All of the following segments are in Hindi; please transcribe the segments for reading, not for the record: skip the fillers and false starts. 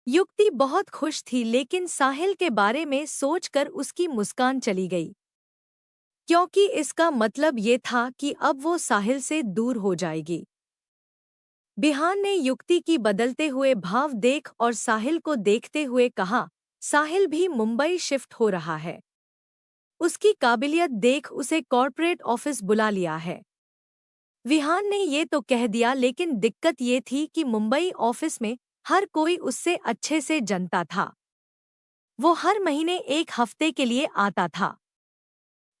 युक्ति बहुत खुश थी लेकिन साहिल के बारे में सोचकर उसकी मुस्कान चली गई, क्योंकि इसका मतलब ये था कि अब वो साहिल से दूर हो जाएगी। बिहान ने युक्ति की बदलते हुए भाव देख और साहिल को देखते हुए कहा, साहिल भी मुंबई शिफ्ट हो रहा है। उसकी काबिलियत देख उसे कॉर्पोरेट ऑफिस बुला लिया है। विहान ने ये तो कह दिया लेकिन दिक्कत ये थी कि मुंबई ऑफिस में हर कोई उससे अच्छे से जानता था। वो हर महीने एक हफ्ते के लिए आता था।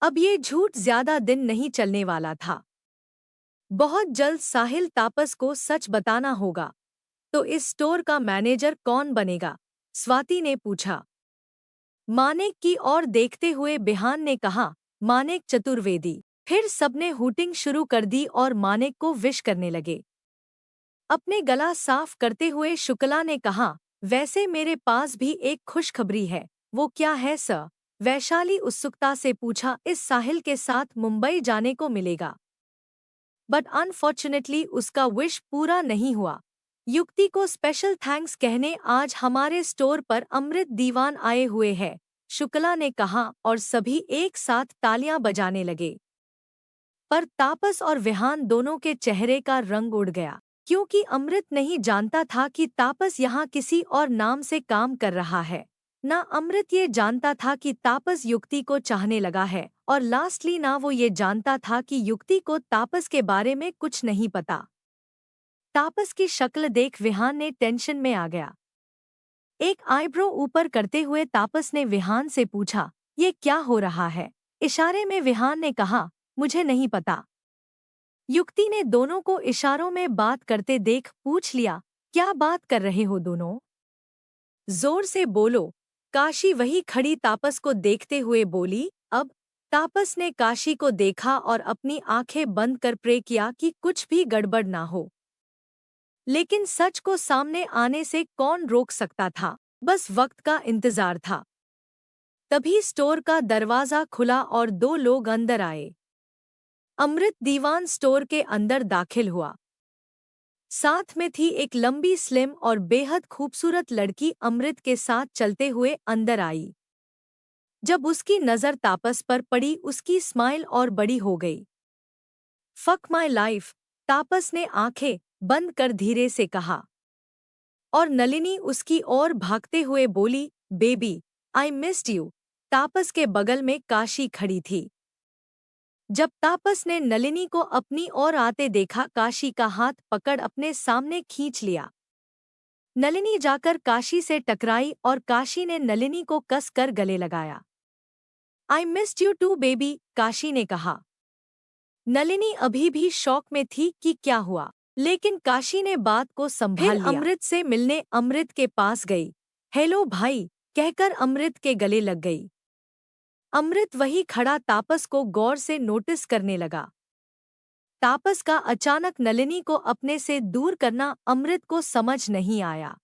अब ये झूठ ज्यादा दिन नहीं चलने वाला था। बहुत जल्द साहिल तापस को सच बताना होगा। तो इस स्टोर का मैनेजर कौन बनेगा? स्वाति ने पूछा। मानेक की ओर देखते हुए बिहान ने कहा, मानेक चतुर्वेदी। फिर सबने हूटिंग शुरू कर दी और मानेक को विश करने लगे। अपने गला साफ करते हुए शुक्ला ने कहा, वैसे मेरे पास भी एक खुशखबरी है। वो क्या है सर? वैशाली उत्सुकता से पूछा। इस साहिल के साथ मुंबई जाने को मिलेगा। बट अनफॉर्चुनेटली उसका विश पूरा नहीं हुआ। युक्ति को स्पेशल थैंक्स कहने आज हमारे स्टोर पर अमृत दीवान आए हुए हैं, शुक्ला ने कहा और सभी एक साथ तालियां बजाने लगे। पर तापस और विहान दोनों के चेहरे का रंग उड़ गया, क्योंकि अमृत नहीं जानता था कि तापस यहाँ किसी और नाम से काम कर रहा है। ना अमृत ये जानता था कि तापस युक्ति को चाहने लगा है, और लास्टली ना वो ये जानता था कि युक्ति को तापस के बारे में कुछ नहीं पता। तापस की शक्ल देख विहान ने टेंशन में आ गया। एक आईब्रो ऊपर करते हुए तापस ने विहान से पूछा, ये क्या हो रहा है? इशारे में विहान ने कहा, मुझे नहीं पता। युक्ति ने दोनों को इशारों में बात करते देख पूछ लिया, क्या बात कर रहे हो दोनों? जोर से बोलो। काशी वही खड़ी तापस को देखते हुए बोली। अब तापस ने काशी को देखा और अपनी आंखें बंद कर प्रे किया कि कुछ भी गड़बड़ ना हो। लेकिन सच को सामने आने से कौन रोक सकता था? बस वक्त का इंतजार था। तभी स्टोर का दरवाजा खुला और दो लोग अंदर आए। अमृत दीवान स्टोर के अंदर दाखिल हुआ। साथ में थी एक लंबी स्लिम और बेहद खूबसूरत लड़की अमृत के साथ चलते हुए अंदर आई। जब उसकी नज़र तापस पर पड़ी उसकी स्माइल और बड़ी हो गई। फक माई लाइफ, तापस ने आंखें बंद कर धीरे से कहा। और नलिनी उसकी ओर भागते हुए बोली, बेबी आई मिस्ड यू। तापस के बगल में काशी खड़ी थी। जब तापस ने नलिनी को अपनी ओर आते देखा, काशी का हाथ पकड़ अपने सामने खींच लिया। नलिनी जाकर काशी से टकराई और काशी ने नलिनी को कस कर गले लगाया। I missed you too baby, Kashi ने कहा। नलिनी अभी भी शौक में थी कि क्या हुआ, लेकिन काशी ने बात को संभाल लिया। अमृत से मिलने अमृत के पास गई। हेलो भाई कहकर अमृत के गले लग गई। अमृत वही खड़ा तापस को गौर से नोटिस करने लगा। तापस का अचानक नलिनी को अपने से दूर करना अमृत को समझ नहीं आया,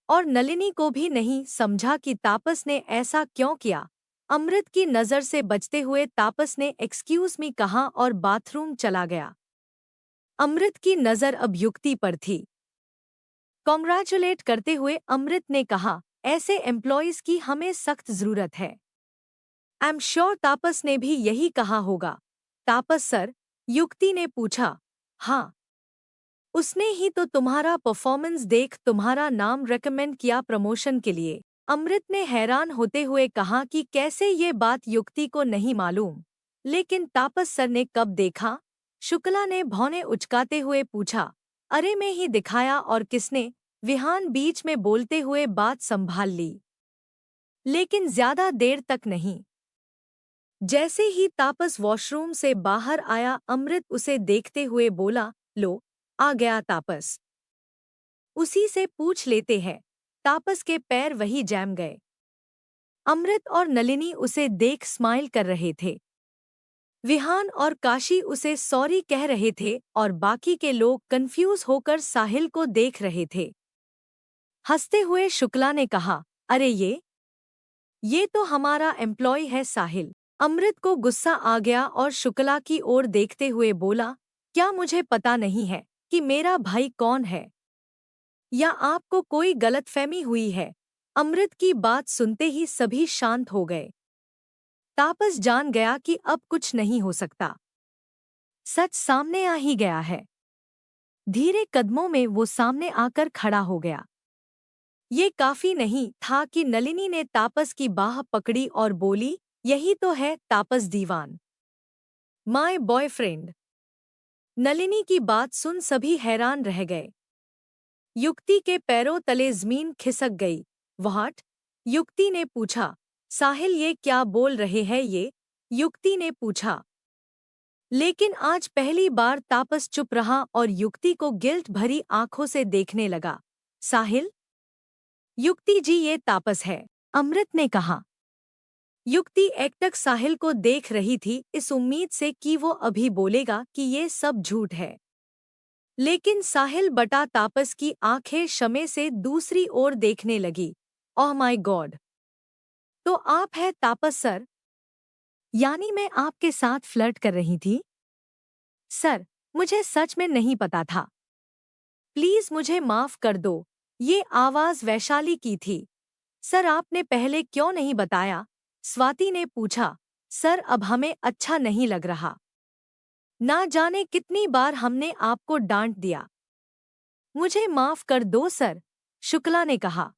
और नलिनी को भी नहीं समझा कि तापस ने ऐसा क्यों किया। अमृत की नज़र से बचते हुए तापस ने एक्सक्यूज मी कहा और बाथरूम चला गया। अमृत की नज़र अब युक्ति पर थी। कॉन्ग्रेचुलेट करते हुए अमृत ने कहा, ऐसे एम्प्लॉइज की हमें सख्त जरूरत है। आई एम श्योर तापस ने भी यही कहा होगा। तापस सर? युक्ति ने पूछा। हाँ, उसने ही तो तुम्हारा परफॉर्मेंस देख तुम्हारा नाम रेकमेंड किया प्रमोशन के लिए। अमृत ने हैरान होते हुए कहा कि कैसे ये बात युक्ति को नहीं मालूम। लेकिन तापस सर ने कब देखा? शुक्ला ने भौंने उचकाते हुए पूछा। अरे मैं ही दिखाया और किसने? विहान बीच में बोलते हुए बात संभाल ली। लेकिन ज्यादा देर तक नहीं। जैसे ही तापस वॉशरूम से बाहर आया, अमृत उसे देखते हुए बोला, लो आ गया तापस। उसी से पूछ लेते हैं। तापस के पैर वही जैम गए। अमृत और नलिनी उसे देख स्माइल कर रहे थे। विहान और काशी उसे सॉरी कह रहे थे और बाकी के लोग कंफ्यूज होकर साहिल को देख रहे थे। हंसते हुए शुक्ला ने कहा, अरे ये तो हमारा एम्प्लॉय है साहिल। अमृत को गुस्सा आ गया और शुक्ला की ओर देखते हुए बोला, क्या मुझे पता नहीं है कि मेरा भाई कौन है? या आपको कोई गलतफहमी हुई है? अमृत की बात सुनते ही सभी शांत हो गए। तापस जान गया कि अब कुछ नहीं हो सकता। सच सामने आ ही गया है। धीरे कदमों में वो सामने आकर खड़ा हो गया। ये काफी नहीं था कि नलिनी ने तापस की बाह पकड़ी और बोली, यही तो है तापस दीवान, माय बॉयफ्रेंड। नलिनी की बात सुन सभी हैरान रह गए। युक्ति के पैरों तले जमीन खिसक गई। व्हाट? युक्ति ने पूछा। साहिल ये क्या बोल रहे हैं ये? युक्ति ने पूछा। लेकिन आज पहली बार तापस चुप रहा और युक्ति को गिल्ट भरी आंखों से देखने लगा। साहिल? युक्ति जी ये तापस है, अमृत ने कहा। युक्ति एकटक साहिल को देख रही थी, इस उम्मीद से कि वो अभी बोलेगा कि ये सब झूठ है। लेकिन साहिल बटा तापस की आंखें शमे से दूसरी ओर देखने लगी। Oh my God! तो आप है तापस सर? यानी मैं आपके साथ फ्लर्ट कर रही थी? सर, मुझे सच में नहीं पता था। प्लीज मुझे माफ कर दो। ये आवाज वैशाली की थी। सर आपने पहले क्यों नहीं बताया? स्वाति ने पूछा। सर अब हमें अच्छा नहीं लग रहा। ना जाने कितनी बार हमने आपको डांट दिया। मुझे माफ कर दो सर, शुक्ला ने कहा।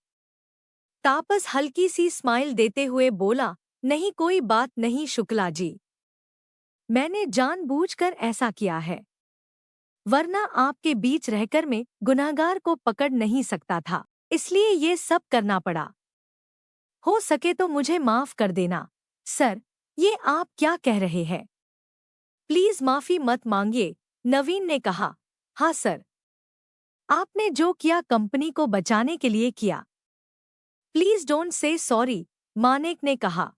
तापस हल्की सी स्माइल देते हुए बोला, नहीं कोई बात नहीं शुक्ला जी। मैंने जानबूझकर ऐसा किया है, वरना आपके बीच रहकर मैं गुनहगार को पकड़ नहीं सकता था, इसलिए ये सब करना पड़ा। हो सके तो मुझे माफ कर देना। सर, ये आप क्या कह रहे हैं? प्लीज माफी मत मांगिए, नवीन ने कहा। हाँ सर, आपने जो किया कंपनी को बचाने के लिए किया। Please don't say sorry, Manek ने कहा।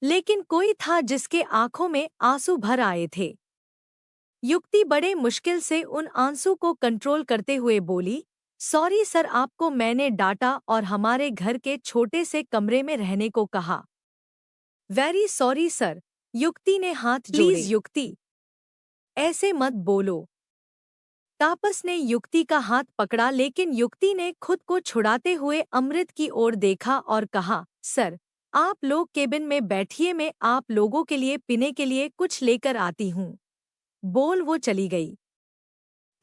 लेकिन कोई था जिसके आंखों में आंसू भर आए थे। युक्ति बड़े मुश्किल से उन आंसू को कंट्रोल करते हुए बोली, सॉरी सर आपको मैंने डांटा और हमारे घर के छोटे से कमरे में रहने को कहा। वेरी सॉरी सर, युक्ति ने हाथ जोड़े। प्लीज युक्ति, ऐसे मत बोलो। तापस ने युक्ति का हाथ पकड़ा लेकिन युक्ति ने खुद को छुड़ाते हुए अमृत की ओर देखा और कहा, सर आप लोग केबिन में बैठिए, मैं आप लोगों के लिए पीने के लिए कुछ लेकर आती हूँ। बोल वो चली गई।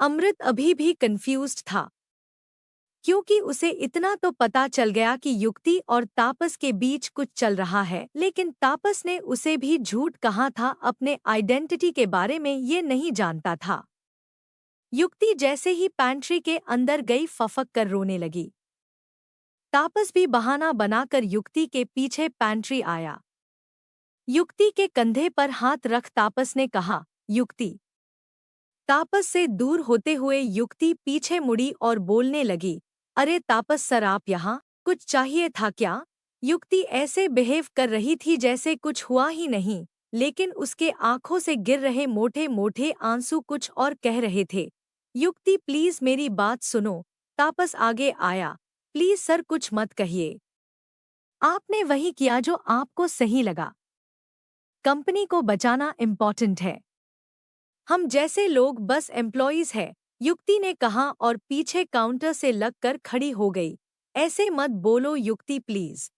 अमृत अभी भी कंफ्यूज्ड था, क्योंकि उसे इतना तो पता चल गया कि युक्ति और तापस के बीच कुछ चल रहा है, लेकिन तापस ने उसे भी झूठ कहा था, अपने आइडेंटिटी के बारे में ये नहीं जानता था। युक्ति जैसे ही पैंट्री के अंदर गई फफक कर रोने लगी। तापस भी बहाना बनाकर युक्ति के पीछे पैंट्री आया। युक्ति के कंधे पर हाथ रख तापस ने कहा, युक्ति। तापस से दूर होते हुए युक्ति पीछे मुड़ी और बोलने लगी, अरे तापस सर आप यहाँ, कुछ चाहिए था क्या? युक्ति ऐसे बिहेव कर रही थी जैसे कुछ हुआ ही नहीं, लेकिन उसके आंखों से गिर रहे मोटे मोटे आंसू कुछ और कह रहे थे। युक्ति प्लीज मेरी बात सुनो। तापस आगे आया। प्लीज सर कुछ मत कहिए। आपने वही किया जो आपको सही लगा। कंपनी को बचाना इम्पोर्टेंट है। हम जैसे लोग बस एम्प्लॉइज हैं, युक्ति ने कहा और पीछे काउंटर से लगकर खड़ी हो गई। ऐसे मत बोलो युक्ति प्लीज।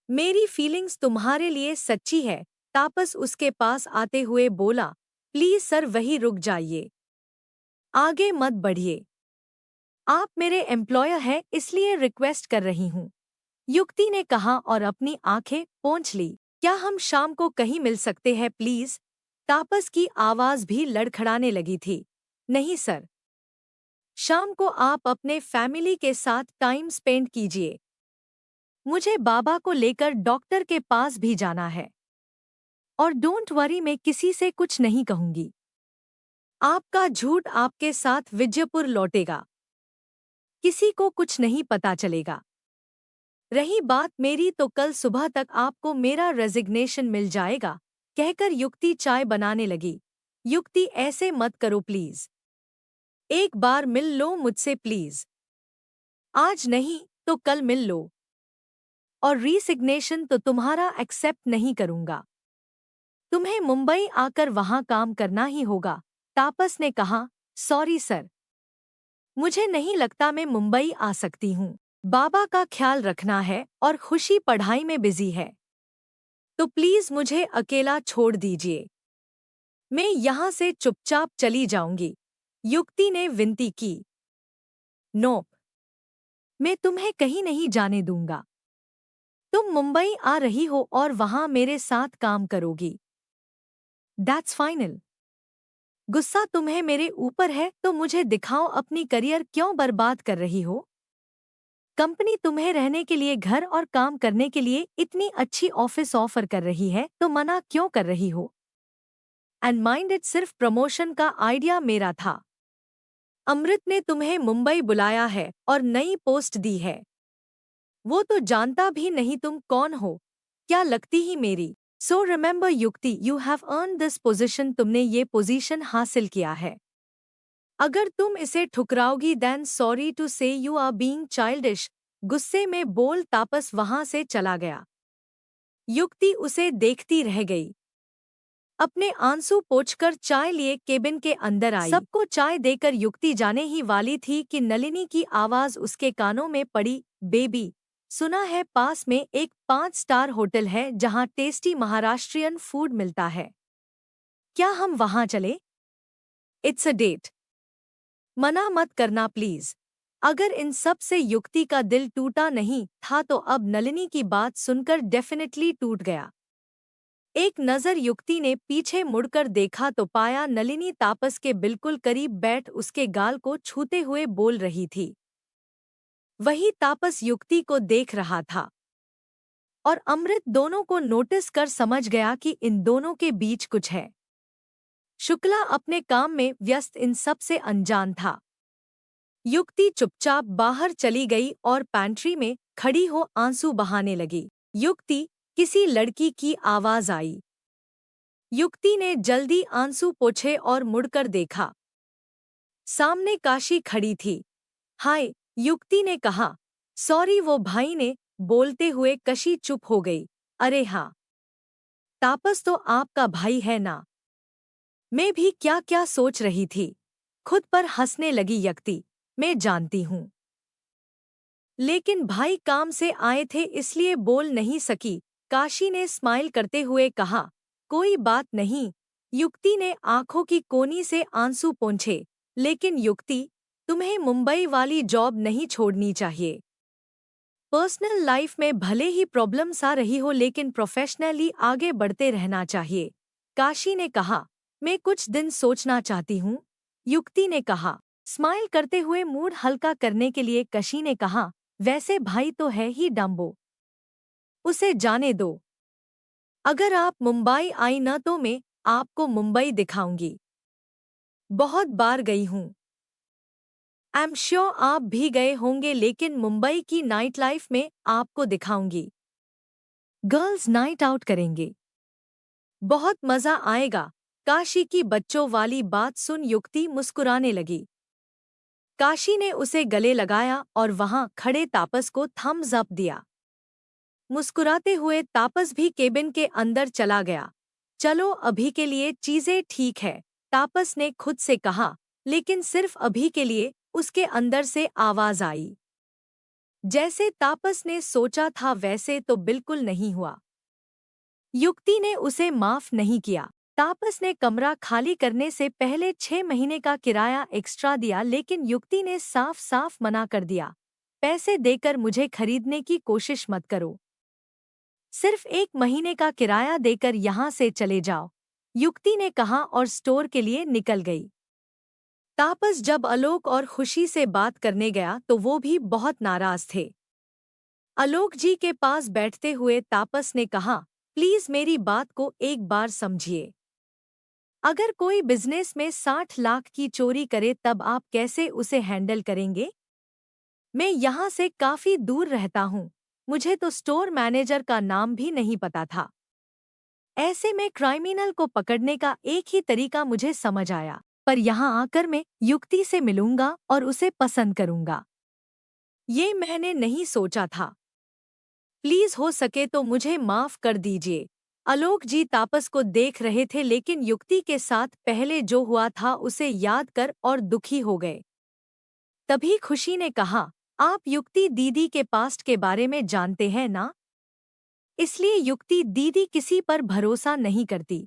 मेरी फीलिंग्स तुम्हारे लिए सच्ची है। तापस उसके पास आते हुए बोला, प्लीज सर वही रुक जाइए, आगे मत बढ़िए। आप मेरे एम्प्लॉयर हैं इसलिए रिक्वेस्ट कर रही हूँ, युक्ति ने कहा और अपनी आंखें पोंछ ली। क्या हम शाम को कहीं मिल सकते हैं प्लीज? तापस की आवाज भी लड़खड़ाने लगी थी। नहीं सर, शाम को आप अपने फैमिली के साथ टाइम स्पेंड कीजिए। मुझे बाबा को लेकर डॉक्टर के पास भी जाना है। और डोंट वरी मैं किसी से कुछ नहीं कहूंगी। आपका झूठ आपके साथ विजयपुर लौटेगा, किसी को कुछ नहीं पता चलेगा। रही बात मेरी तो कल सुबह तक आपको मेरा रेजिग्नेशन मिल जाएगा, कहकर युक्ति चाय बनाने लगी। युक्ति ऐसे मत करो प्लीज, एक बार मिल लो मुझसे प्लीज। आज नहीं तो कल मिल लो, और रिसिग्नेशन तो तुम्हारा एक्सेप्ट नहीं करूंगा। तुम्हें मुंबई आकर वहां काम करना ही होगा। तापस ने कहा, सॉरी सर, मुझे नहीं लगता मैं मुंबई आ सकती हूँ। बाबा का ख्याल रखना है और खुशी पढ़ाई में बिजी है। तो प्लीज मुझे अकेला छोड़ दीजिए। मैं यहाँ से चुपचाप चली जाऊंगी, युक्ति ने विनती की। नो, मैं तुम्हें कहीं नहीं जाने दूंगा। तुम मुंबई आ रही हो और वहां मेरे साथ काम करोगी। That's final. गुस्सा तुम्हें मेरे ऊपर है तो मुझे दिखाओ अपनी करियर क्यों बर्बाद कर रही हो। कंपनी तुम्हें रहने के लिए घर और काम करने के लिए इतनी अच्छी ऑफिस ऑफर कर रही है तो मना क्यों कर रही हो। एंड माइंड इट, सिर्फ प्रमोशन का आइडिया मेरा था। अमृत ने तुम्हें मुंबई बुलाया है और नई पोस्ट दी है। वो तो जानता भी नहीं तुम कौन हो, क्या लगती ही मेरी। सो रिमेंबर युक्ति, you have earn this position, तुमने ये पोजीशन हासिल किया है। अगर तुम इसे ठुकराओगी देन सॉरी टू से यू आर बीइंग चाइल्डिश। गुस्से में बोल तापस वहां से चला गया। युक्ति उसे देखती रह गई। अपने आंसू पोंछकर चाय लिए केबिन के अंदर आई। सबको चाय देकर युक्ति जाने ही वाली थी कि नलिनी की आवाज उसके कानों में पड़ी। बेबी, सुना है पास में एक 5 स्टार होटल है जहां टेस्टी महाराष्ट्रियन फूड मिलता है। क्या हम वहां चले? It's a date. मना मत करना प्लीज। अगर इन सब से युक्ति का दिल टूटा नहीं था तो अब नलिनी की बात सुनकर डेफिनेटली टूट गया। एक नजर युक्ति ने पीछे मुड़कर देखा तो पाया नलिनी तापस के बिल्कुल करीब बैठ उसके गाल को छूते हुए बोल रही थी। वही तापस युक्ति को देख रहा था और अमृत दोनों को नोटिस कर समझ गया कि इन दोनों के बीच कुछ है। शुक्ला अपने काम में व्यस्त इन सब से अनजान था। युक्ति चुपचाप बाहर चली गई और पैंट्री में खड़ी हो आंसू बहाने लगी। युक्ति, किसी लड़की की आवाज आई। युक्ति ने जल्दी आंसू पोंछे और मुड़कर देखा। सामने काशी खड़ी थी। हाय, युक्ति ने कहा। सॉरी, वो भाई ने बोलते हुए कशी चुप हो गई। अरे हाँ, तापस तो आपका भाई है ना। मैं भी क्या क्या सोच रही थी। खुद पर हंसने लगी युक्ति। मैं जानती हूँ, लेकिन भाई काम से आए थे इसलिए बोल नहीं सकी। काशी ने स्माइल करते हुए कहा। कोई बात नहीं। युक्ति ने आंखों की कोनी से आंसू पोंछे। लेकिन युक्ति, तुम्हें मुंबई वाली जॉब नहीं छोड़नी चाहिए। पर्सनल लाइफ में भले ही प्रॉब्लम्स आ रही हो लेकिन प्रोफेशनली आगे बढ़ते रहना चाहिए। काशी ने कहा। मैं कुछ दिन सोचना चाहती हूँ, युक्ति ने कहा। स्माइल करते हुए मूड हल्का करने के लिए काशी ने कहा। वैसे भाई तो है ही डम्बो, उसे जाने दो। अगर आप मुंबई आई न तो मैं आपको मुंबई दिखाऊंगी। बहुत बार गई हूँ। आई एम श्योर आप भी गए होंगे लेकिन मुंबई की नाइट लाइफ में आपको दिखाऊंगी। गर्ल्स नाइट आउट करेंगे, बहुत मजा आएगा। काशी की बच्चों वाली बात सुन युक्ति मुस्कुराने लगी। काशी ने उसे गले लगाया और वहां खड़े तापस को थम्स अप दिया। मुस्कुराते हुए तापस भी केबिन के अंदर चला गया। चलो अभी के लिए चीजें ठीक है, तापस ने खुद से कहा। लेकिन सिर्फ अभी के लिए। उसके अंदर से आवाज आई। जैसे तापस ने सोचा था वैसे तो बिल्कुल नहीं हुआ। युक्ति ने उसे माफ नहीं किया। तापस ने कमरा खाली करने से पहले 6 महीने का किराया एक्स्ट्रा दिया लेकिन युक्ति ने साफ साफ मना कर दिया। पैसे देकर मुझे खरीदने की कोशिश मत करो। सिर्फ 1 महीने का किराया देकर यहाँ से चले जाओ, युक्ति ने कहा और स्टोर के लिए निकल गई। तापस जब आलोक और खुशी से बात करने गया तो वो भी बहुत नाराज थे। आलोक जी के पास बैठते हुए तापस ने कहा। प्लीज मेरी बात को एक बार समझिए। अगर कोई बिजनेस में 60 लाख की चोरी करे तब आप कैसे उसे हैंडल करेंगे? मैं यहाँ से काफी दूर रहता हूँ, मुझे तो स्टोर मैनेजर का नाम भी नहीं पता था। ऐसे में क्राइमिनल को पकड़ने का एक ही तरीका मुझे समझ आया, पर यहाँ आकर मैं युक्ति से मिलूंगा और उसे पसंद करूंगा। ये मैंने नहीं सोचा था। प्लीज हो सके तो मुझे माफ कर दीजिए। आलोक जी तापस को देख रहे थे लेकिन युक्ति के साथ पहले जो हुआ था उसे याद कर और दुखी हो गए। तभी खुशी ने कहा, आप युक्ति दीदी के पास्ट के बारे में जानते हैं ना? इसलिए युक्ति दीदी किसी पर भरोसा नहीं करती।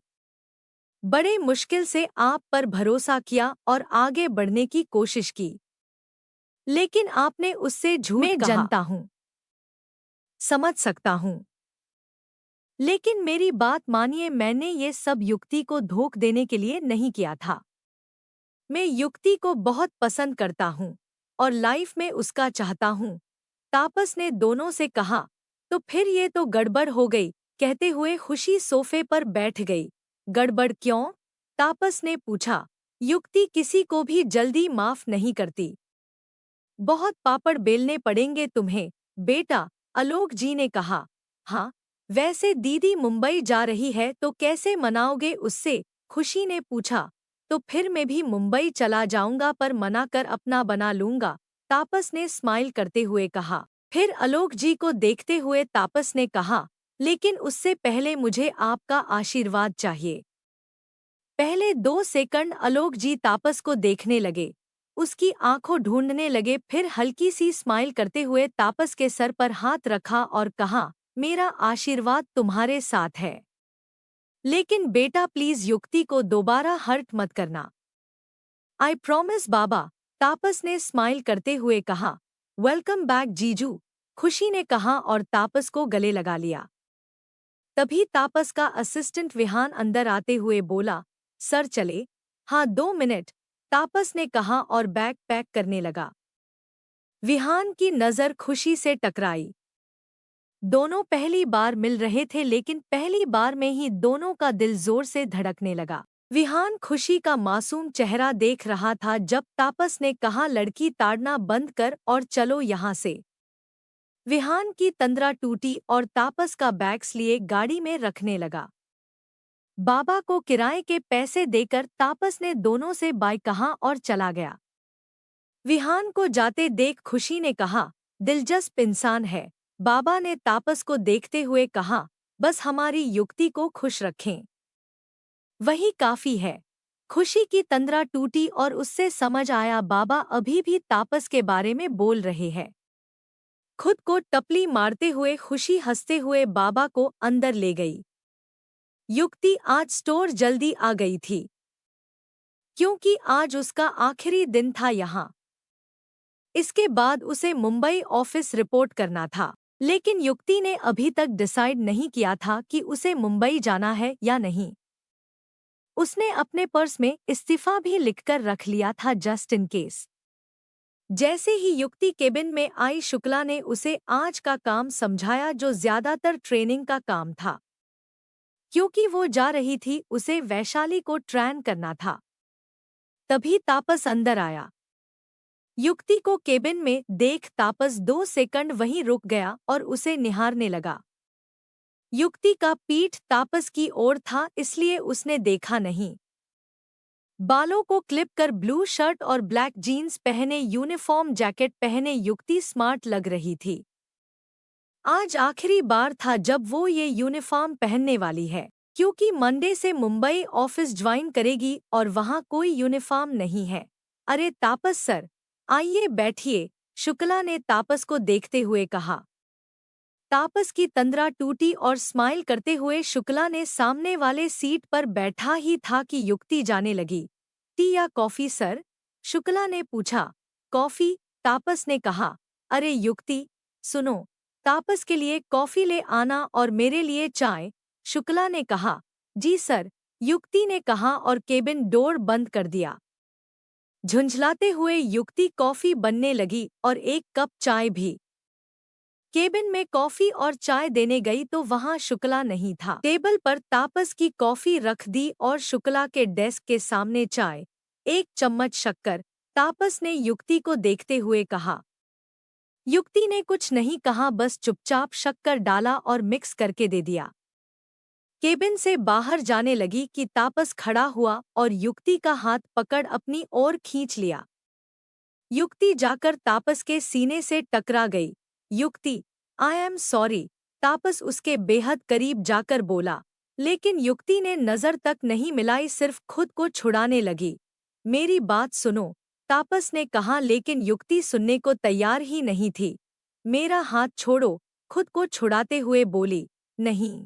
बड़े मुश्किल से आप पर भरोसा किया और आगे बढ़ने की कोशिश की, लेकिन आपने उससे झूठ कहा। मैं जानता हूँ, समझ सकता हूँ, लेकिन मेरी बात मानिए, मैंने ये सब युक्ति को धोखा देने के लिए नहीं किया था। मैं युक्ति को बहुत पसंद करता हूँ और लाइफ में उसका चाहता हूँ। तापस ने दोनों से कहा, तो फिर ये तो गड़बड़ हो गई। कहते हुए खुशी सोफे पर बैठ गई। गड़बड़ क्यों? तापस ने पूछा। युक्ति किसी को भी जल्दी माफ नहीं करती। बहुत पापड़ बेलने पड़ेंगे तुम्हें बेटा, आलोक जी ने कहा। हाँ, वैसे दीदी मुंबई जा रही है तो कैसे मनाओगे उससे? खुशी ने पूछा। तो फिर मैं भी मुंबई चला जाऊंगा, पर मना कर अपना बना लूंगा, तापस ने स्माइल करते हुए कहा। फिर आलोक जी को देखते हुए तापस ने कहा, लेकिन उससे पहले मुझे आपका आशीर्वाद चाहिए। पहले 2 सेकंड आलोक जी तापस को देखने लगे, उसकी आंखों ढूंढने लगे, फिर हल्की सी स्माइल करते हुए तापस के सर पर हाथ रखा और कहा, मेरा आशीर्वाद तुम्हारे साथ है, लेकिन बेटा प्लीज युक्ति को दोबारा हर्ट मत करना। आई प्रॉमिस बाबा, तापस ने स्माइल करते हुए कहा। वेलकम बैक जीजू, खुशी ने कहा और तापस को गले लगा लिया। तभी तापस का असिस्टेंट विहान अंदर आते हुए बोला, सर चले? हाँ 2 मिनट, तापस ने कहा और बैग पैक करने लगा। विहान की नज़र खुशी से टकराई। दोनों पहली बार मिल रहे थे, लेकिन पहली बार में ही दोनों का दिल जोर से धड़कने लगा। विहान खुशी का मासूम चेहरा देख रहा था जब तापस ने कहा, लड़की ताड़ना बंद कर और चलो यहाँ से। विहान की तंद्रा टूटी और तापस का बैग्स लिए गाड़ी में रखने लगा। बाबा को किराए के पैसे देकर तापस ने दोनों से बाय कहा और चला गया। विहान को जाते देख खुशी ने कहा, दिलचस्प इंसान है। बाबा ने तापस को देखते हुए कहा, बस हमारी युक्ति को खुश रखें, वही काफी है। खुशी की तंद्रा टूटी और उससे समझ आया बाबा अभी भी तापस के बारे में बोल रहे हैं। खुद को टपली मारते हुए खुशी हंसते हुए बाबा को अंदर ले गई। युक्ति आज स्टोर जल्दी आ गई थी, क्योंकि आज उसका आखिरी दिन था यहाँ। इसके बाद उसे मुंबई ऑफिस रिपोर्ट करना था, लेकिन युक्ति ने अभी तक डिसाइड नहीं किया था कि उसे मुंबई जाना है या नहीं। उसने अपने पर्स में इस्तीफा भी लिखकर रख लिया था जस्ट इन केस। जैसे ही युक्ति केबिन में आई, शुक्ला ने उसे आज का काम समझाया, जो ज्यादातर ट्रेनिंग का काम था, क्योंकि वो जा रही थी उसे वैशाली को ट्रेन करना था। तभी तापस अंदर आया। युक्ति को केबिन में देख तापस 2 सेकंड वहीं रुक गया और उसे निहारने लगा। युक्ति का पीठ तापस की ओर था, इसलिए उसने देखा नहीं। बालों को क्लिप कर ब्लू शर्ट और ब्लैक जीन्स पहने, यूनिफॉर्म जैकेट पहने युक्ति स्मार्ट लग रही थी। आज आखिरी बार था जब वो ये यूनिफॉर्म पहनने वाली है, क्योंकि मंडे से मुंबई ऑफिस ज्वाइन करेगी और वहाँ कोई यूनिफॉर्म नहीं है। अरे तापस सर, आइए बैठिए, शुक्ला ने तापस को देखते हुए कहा। तापस की तंद्रा टूटी और स्माइल करते हुए शुक्ला ने सामने वाले सीट पर बैठा ही था कि युक्ति जाने लगी। टी या कॉफी सर? शुक्ला ने पूछा। कॉफी, तापस ने कहा। अरे युक्ति, सुनो, तापस के लिए कॉफी ले आना और मेरे लिए चाय, शुक्ला ने कहा। जी सर, युक्ति ने कहा और केबिन डोर बंद कर दिया। झुंझलाते हुए युक्ति कॉफी बनने लगी और एक कप चाय भी। केबिन में कॉफी और चाय देने गई तो वहां शुक्ला नहीं था। टेबल पर तापस की कॉफी रख दी और शुक्ला के डेस्क के सामने चाय, 1 चम्मच शक्कर। तापस ने युक्ति को देखते हुए कहा। युक्ति ने कुछ नहीं कहा, बस चुपचाप शक्कर डाला और मिक्स करके दे दिया। केबिन से बाहर जाने लगी कि तापस खड़ा हुआ और युक्ति का हाथ पकड़ अपनी ओर खींच लिया। युक्ति जाकर तापस के सीने से टकरा गई। युक्ति, आई एम सॉरी, तापस उसके बेहद करीब जाकर बोला, लेकिन युक्ति ने नजर तक नहीं मिलाई, सिर्फ खुद को छुड़ाने लगी। मेरी बात सुनो, तापस ने कहा, लेकिन युक्ति सुनने को तैयार ही नहीं थी। मेरा हाथ छोड़ो, खुद को छुड़ाते हुए बोली। नहीं,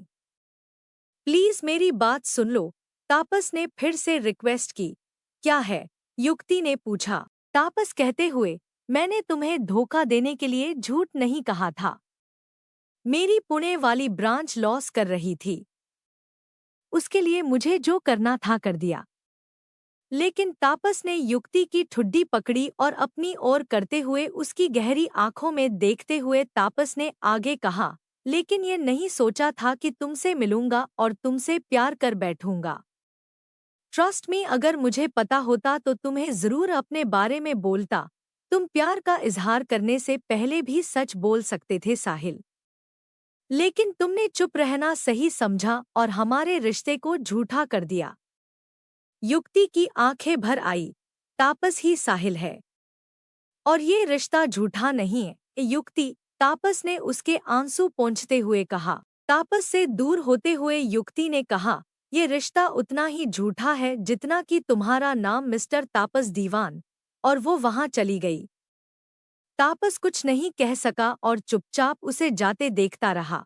प्लीज मेरी बात सुन लो, तापस ने फिर से रिक्वेस्ट की। क्या है? युक्ति ने पूछा। तापस कहते हुए, मैंने तुम्हें धोखा देने के लिए झूठ नहीं कहा था। मेरी पुणे वाली ब्रांच लॉस कर रही थी, उसके लिए मुझे जो करना था कर दिया। लेकिन तापस ने युक्ति की ठुड्डी पकड़ी और अपनी ओर करते हुए उसकी गहरी आंखों में देखते हुए तापस ने आगे कहा, लेकिन ये नहीं सोचा था कि तुमसे मिलूंगा और तुमसे प्यार कर बैठूंगा। ट्रस्ट मी, अगर मुझे पता होता तो तुम्हें जरूर अपने बारे में बोलता। तुम प्यार का इजहार करने से पहले भी सच बोल सकते थे साहिल, लेकिन तुमने चुप रहना सही समझा और हमारे रिश्ते को झूठा कर दिया। युक्ति की आंखें भर आई। तापस ही साहिल है और ये रिश्ता झूठा नहीं है। युक्ति, तापस ने उसके आंसू पोंछते हुए कहा। तापस से दूर होते हुए युक्ति ने कहा, ये रिश्ता उतना ही झूठा है जितना कि तुम्हारा नाम मिस्टर तापस दीवान। और वो वहां चली गई। तापस कुछ नहीं कह सका और चुपचाप उसे जाते देखता रहा।